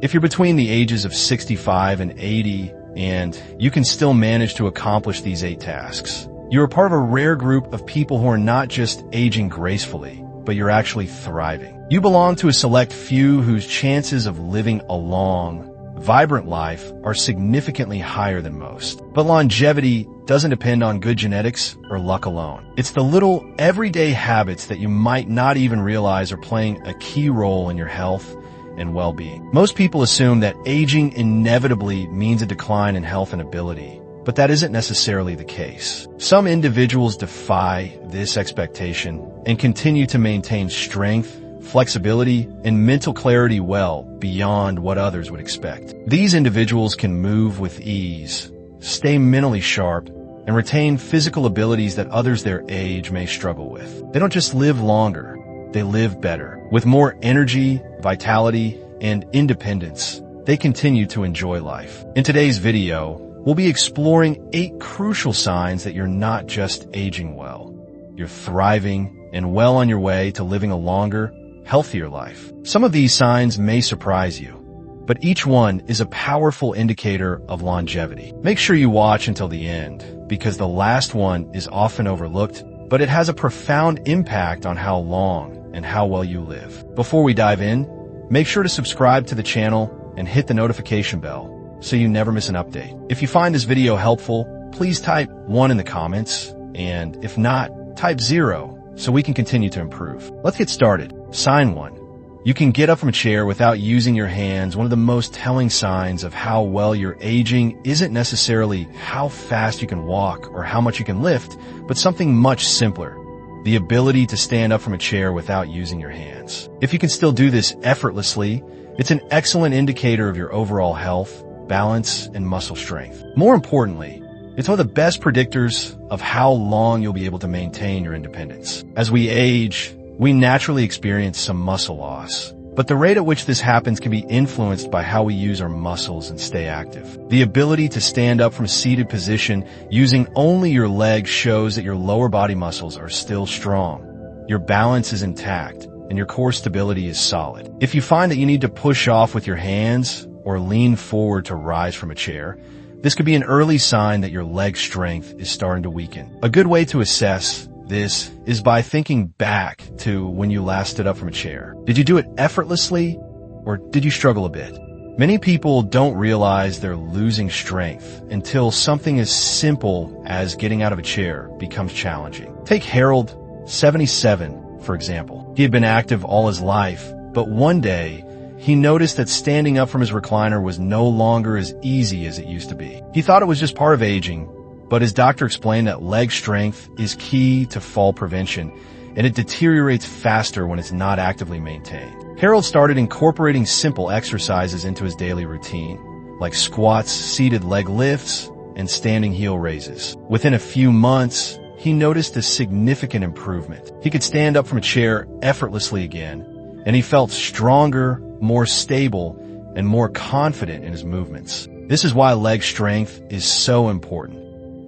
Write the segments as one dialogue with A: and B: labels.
A: If you're between the ages of 65 and 80 and you can still manage to accomplish these 8 tasks, you're a part of a rare group of people who are not just aging gracefully, but you're actually thriving. You belong to a select few whose chances of living a long, vibrant life are significantly higher than most. But longevity doesn't depend on good genetics or luck alone. It's the little everyday habits that you might not even realize are playing a key role in your health and well-being. Most people assume that aging inevitably means a decline in health and ability, but that isn't necessarily the case. Some individuals defy this expectation and continue to maintain strength, flexibility, and mental clarity well beyond what others would expect. These individuals can move with ease, stay mentally sharp, and retain physical abilities that others their age may struggle with. They don't just live longer, they live better. With more energy, vitality, and independence, they continue to enjoy life. In today's video, we'll be exploring 8 crucial signs that you're not just aging well. You're thriving and well on your way to living a longer, healthier life. Some of these signs may surprise you, but each one is a powerful indicator of longevity. Make sure you watch until the end, because the last one is often overlooked, but it has a profound impact on how long and how well you live. Before we dive in, make sure to subscribe to the channel and hit the notification bell so you never miss an update. If you find this video helpful, please type 1 in the comments, and if not, type 0 so we can continue to improve. Let's get started. Sign 1. You can get up from a chair without using your hands. One of the most telling signs of how well you're aging isn't necessarily how fast you can walk or how much you can lift, but something much simpler: the ability to stand up from a chair without using your hands. If you can still do this effortlessly, it's an excellent indicator of your overall health, balance, and muscle strength. More importantly, it's one of the best predictors of how long you'll be able to maintain your independence. As we age, we naturally experience some muscle loss, but the rate at which this happens can be influenced by how we use our muscles and stay active. The ability to stand up from a seated position using only your legs shows that your lower body muscles are still strong, your balance is intact, and your core stability is solid. If you find that you need to push off with your hands or lean forward to rise from a chair, this could be an early sign that your leg strength is starting to weaken. A good way to assess this is by thinking back to when you last stood up from a chair. Did you do it effortlessly, or did you struggle a bit? Many people don't realize they're losing strength until something as simple as getting out of a chair becomes challenging. Take Harold, 77, for example. He had been active all his life, but one day, he noticed that standing up from his recliner was no longer as easy as it used to be. He thought it was just part of aging, but his doctor explained that leg strength is key to fall prevention, and it deteriorates faster when it's not actively maintained. Harold started incorporating simple exercises into his daily routine, like squats, seated leg lifts, and standing heel raises. Within a few months, he noticed a significant improvement. He could stand up from a chair effortlessly again, and he felt stronger, more stable, and more confident in his movements. This is why leg strength is so important.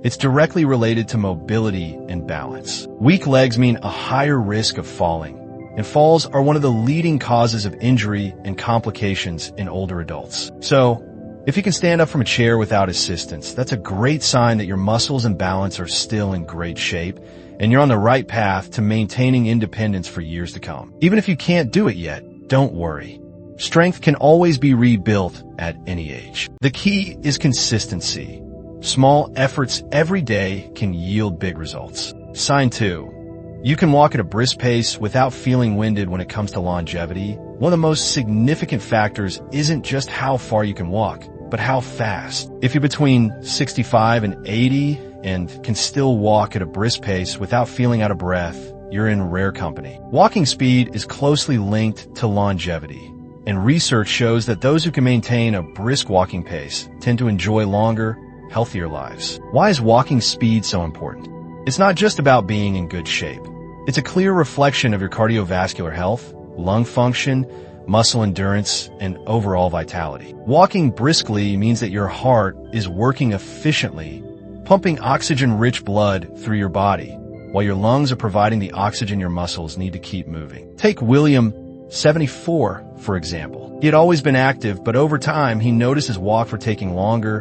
A: It's directly related to mobility and balance. Weak legs mean a higher risk of falling, and falls are one of the leading causes of injury and complications in older adults. So, if you can stand up from a chair without assistance, that's a great sign that your muscles and balance are still in great shape, and you're on the right path to maintaining independence for years to come. Even if you can't do it yet, don't worry. Strength can always be rebuilt at any age. The key is consistency. Small efforts every day can yield big results. Sign 2. You can walk at a brisk pace without feeling winded when it comes to longevity. One of the most significant factors isn't just how far you can walk, but how fast. If you're between 65 and 80 and can still walk at a brisk pace without feeling out of breath, you're in rare company. Walking speed is closely linked to longevity, and research shows that those who can maintain a brisk walking pace tend to enjoy longer, healthier lives. Why is walking speed so important? It's not just about being in good shape. It's a clear reflection of your cardiovascular health, lung function, muscle endurance, and overall vitality. Walking briskly means that your heart is working efficiently, pumping oxygen-rich blood through your body, while your lungs are providing the oxygen your muscles need to keep moving. Take William, 74, for example. He had always been active, but over time he noticed his walks were taking longer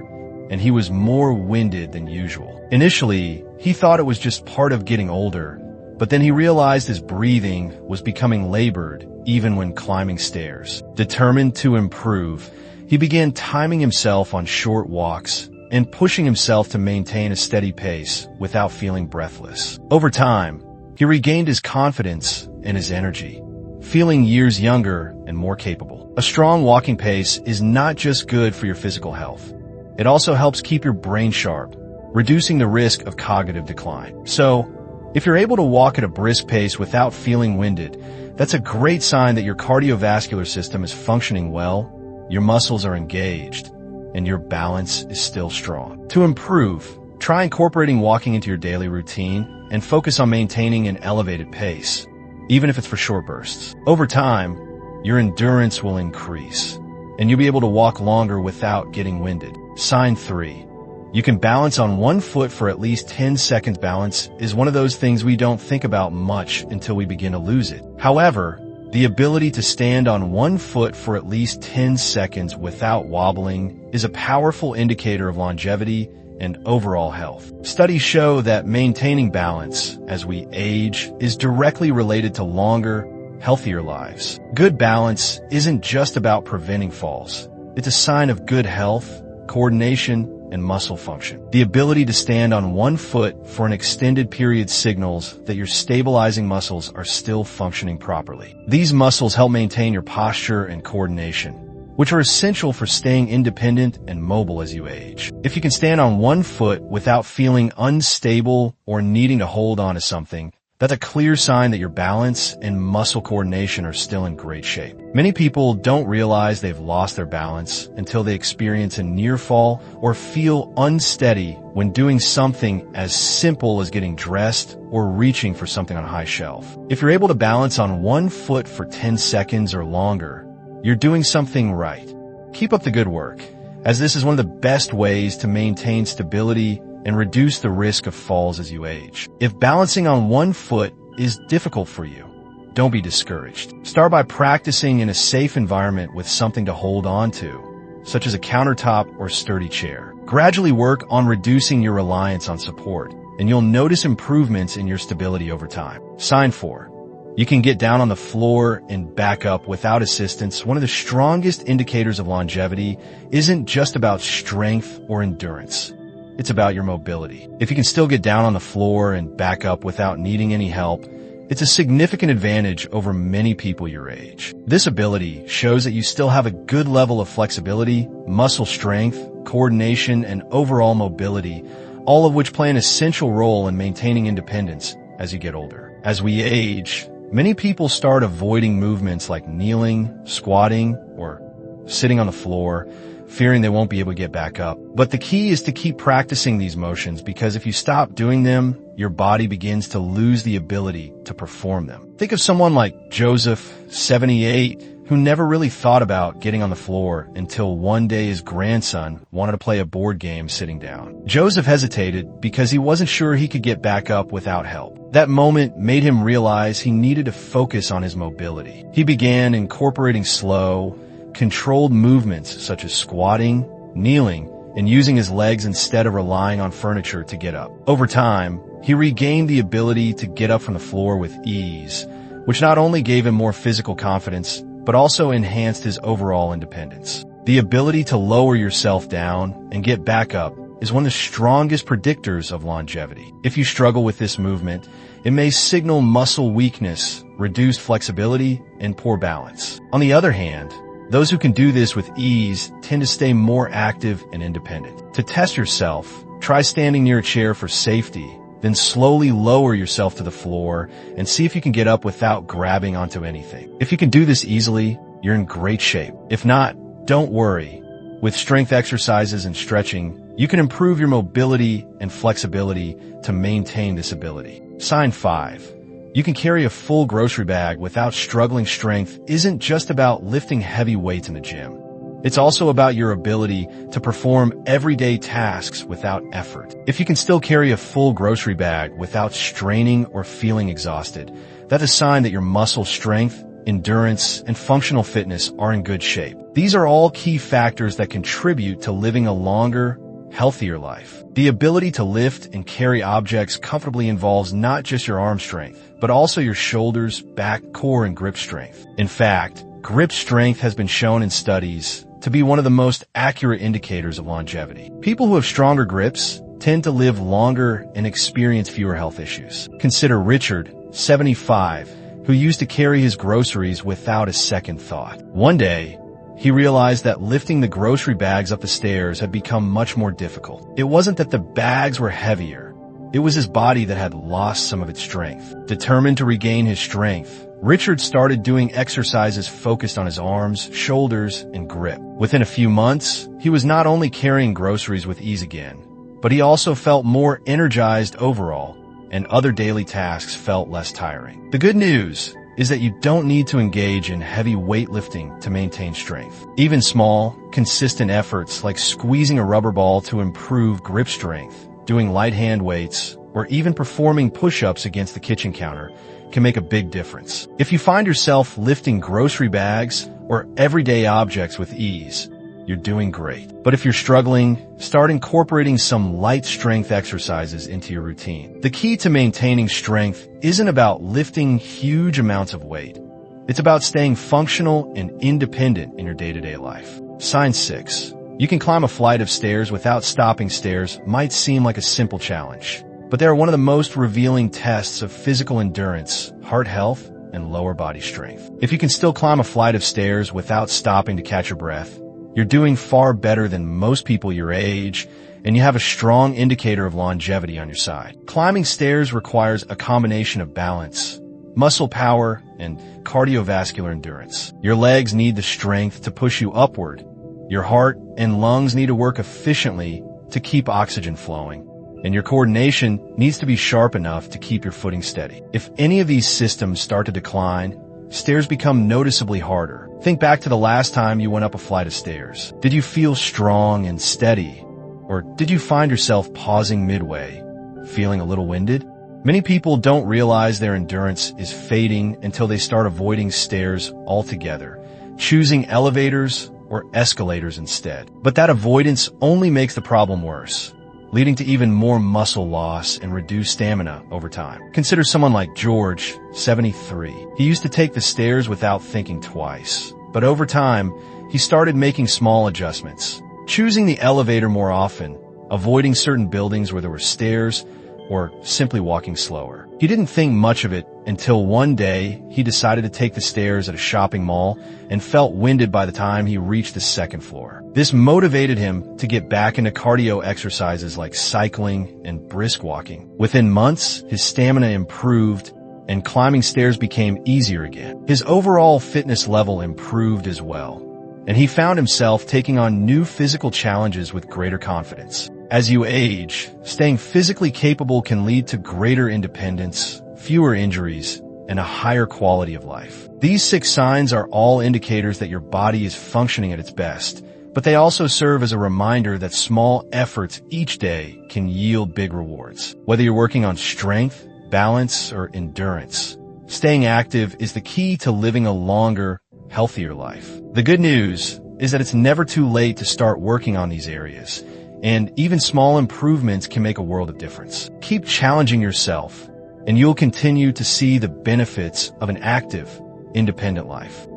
A: and he was more winded than usual. Initially, he thought it was just part of getting older, but then he realized his breathing was becoming labored even when climbing stairs. Determined to improve, he began timing himself on short walks and pushing himself to maintain a steady pace without feeling breathless. Over time, he regained his confidence and his energy, feeling years younger and more capable. A strong walking pace is not just good for your physical health. It also helps keep your brain sharp, reducing the risk of cognitive decline. So, if you're able to walk at a brisk pace without feeling winded, that's a great sign that your cardiovascular system is functioning well, your muscles are engaged, and your balance is still strong. To improve, try incorporating walking into your daily routine and focus on maintaining an elevated pace, even if it's for short bursts. Over time, your endurance will increase, and you'll be able to walk longer without getting winded. Sign 3. You can balance on one foot for at least 10 seconds. Balance is one of those things we don't think about much until we begin to lose it. However, the ability to stand on one foot for at least 10 seconds without wobbling is a powerful indicator of longevity and overall health. Studies show that maintaining balance as we age is directly related to longer, healthier lives. Good balance isn't just about preventing falls. It's a sign of good health, coordination, and muscle function. The ability to stand on one foot for an extended period signals that your stabilizing muscles are still functioning properly. These muscles help maintain your posture and coordination, which are essential for staying independent and mobile as you age. If you can stand on one foot without feeling unstable or needing to hold on to something, that's a clear sign that your balance and muscle coordination are still in great shape. Many people don't realize they've lost their balance until they experience a near fall or feel unsteady when doing something as simple as getting dressed or reaching for something on a high shelf. If you're able to balance on one foot for 10 seconds or longer, you're doing something right. Keep up the good work, as this is one of the best ways to maintain stability and reduce the risk of falls as you age. If balancing on one foot is difficult for you, don't be discouraged. Start by practicing in a safe environment with something to hold on to, such as a countertop or sturdy chair. Gradually work on reducing your reliance on support, and you'll notice improvements in your stability over time. Sign 4. You can get down on the floor and back up without assistance. One of the strongest indicators of longevity isn't just about strength or endurance. It's about your mobility. If you can still get down on the floor and back up without needing any help, it's a significant advantage over many people your age. This ability shows that you still have a good level of flexibility, muscle strength, coordination, and overall mobility, all of which play an essential role in maintaining independence as you get older. As we age, many people start avoiding movements like kneeling, squatting, or sitting on the floor, fearing they won't be able to get back up. But the key is to keep practicing these motions, because if you stop doing them, your body begins to lose the ability to perform them. Think of someone like Joseph, 78, who never really thought about getting on the floor until one day his grandson wanted to play a board game sitting down. Joseph hesitated because he wasn't sure he could get back up without help. That moment made him realize he needed to focus on his mobility. He began incorporating slow, controlled movements such as squatting, kneeling, and using his legs instead of relying on furniture to get up. Over time, he regained the ability to get up from the floor with ease, which not only gave him more physical confidence, but also enhanced his overall independence. The ability to lower yourself down and get back up is one of the strongest predictors of longevity. If you struggle with this movement, it may signal muscle weakness, reduced flexibility, and poor balance. On the other hand, those who can do this with ease tend to stay more active and independent. To test yourself, try standing near a chair for safety, then slowly lower yourself to the floor and see if you can get up without grabbing onto anything. If you can do this easily, you're in great shape. If not, don't worry. With strength exercises and stretching, you can improve your mobility and flexibility to maintain this ability. Sign 5. You can carry a full grocery bag without struggling. Strength isn't just about lifting heavy weights in the gym. It's also about your ability to perform everyday tasks without effort. If you can still carry a full grocery bag without straining or feeling exhausted, that's a sign that your muscle strength endurance, and functional fitness are in good shape. These are all key factors that contribute to living a longer, healthier life. The ability to lift and carry objects comfortably involves not just your arm strength, but also your shoulders, back, core, and grip strength. In fact, grip strength has been shown in studies to be one of the most accurate indicators of longevity. People who have stronger grips tend to live longer and experience fewer health issues. Consider Richard, 75, who used to carry his groceries without a second thought. One day, he realized that lifting the grocery bags up the stairs had become much more difficult. It wasn't that the bags were heavier. It was his body that had lost some of its strength. Determined to regain his strength, Richard started doing exercises focused on his arms, shoulders, and grip. Within a few months, he was not only carrying groceries with ease again, but he also felt more energized overall, and other daily tasks felt less tiring. The good news is that you don't need to engage in heavy weightlifting to maintain strength. Even small, consistent efforts like squeezing a rubber ball to improve grip strength, doing light hand weights, or even performing push-ups against the kitchen counter can make a big difference. If you find yourself lifting grocery bags or everyday objects with ease, you're doing great. But if you're struggling, start incorporating some light strength exercises into your routine. The key to maintaining strength isn't about lifting huge amounts of weight. It's about staying functional and independent in your day-to-day life. Sign 6. You can climb a flight of stairs without stopping. Stairs might seem like a simple challenge, but they are one of the most revealing tests of physical endurance, heart health, and lower body strength. If you can still climb a flight of stairs without stopping to catch your breath, you're doing far better than most people your age, and you have a strong indicator of longevity on your side. Climbing stairs requires a combination of balance, muscle power, and cardiovascular endurance. Your legs need the strength to push you upward. Your heart and lungs need to work efficiently to keep oxygen flowing, and your coordination needs to be sharp enough to keep your footing steady. If any of these systems start to decline, stairs become noticeably harder. Think back to the last time you went up a flight of stairs. Did you feel strong and steady? Or did you find yourself pausing midway, feeling a little winded? Many people don't realize their endurance is fading until they start avoiding stairs altogether, choosing elevators or escalators instead. But that avoidance only makes the problem worse, leading to even more muscle loss and reduced stamina over time. Consider someone like George, 73. He used to take the stairs without thinking twice, but over time, he started making small adjustments, choosing the elevator more often, avoiding certain buildings where there were stairs, or simply walking slower. He didn't think much of it until one day he decided to take the stairs at a shopping mall and felt winded by the time he reached the second floor. This motivated him to get back into cardio exercises like cycling and brisk walking. Within months, his stamina improved and climbing stairs became easier again. His overall fitness level improved as well, and he found himself taking on new physical challenges with greater confidence. As you age, staying physically capable can lead to greater independence, fewer injuries, and a higher quality of life. These 6 signs are all indicators that your body is functioning at its best, but they also serve as a reminder that small efforts each day can yield big rewards. Whether you're working on strength, balance, or endurance, staying active is the key to living a longer, healthier life. The good news is that it's never too late to start working on these areas, and even small improvements can make a world of difference. Keep challenging yourself, and you'll continue to see the benefits of an active, independent life.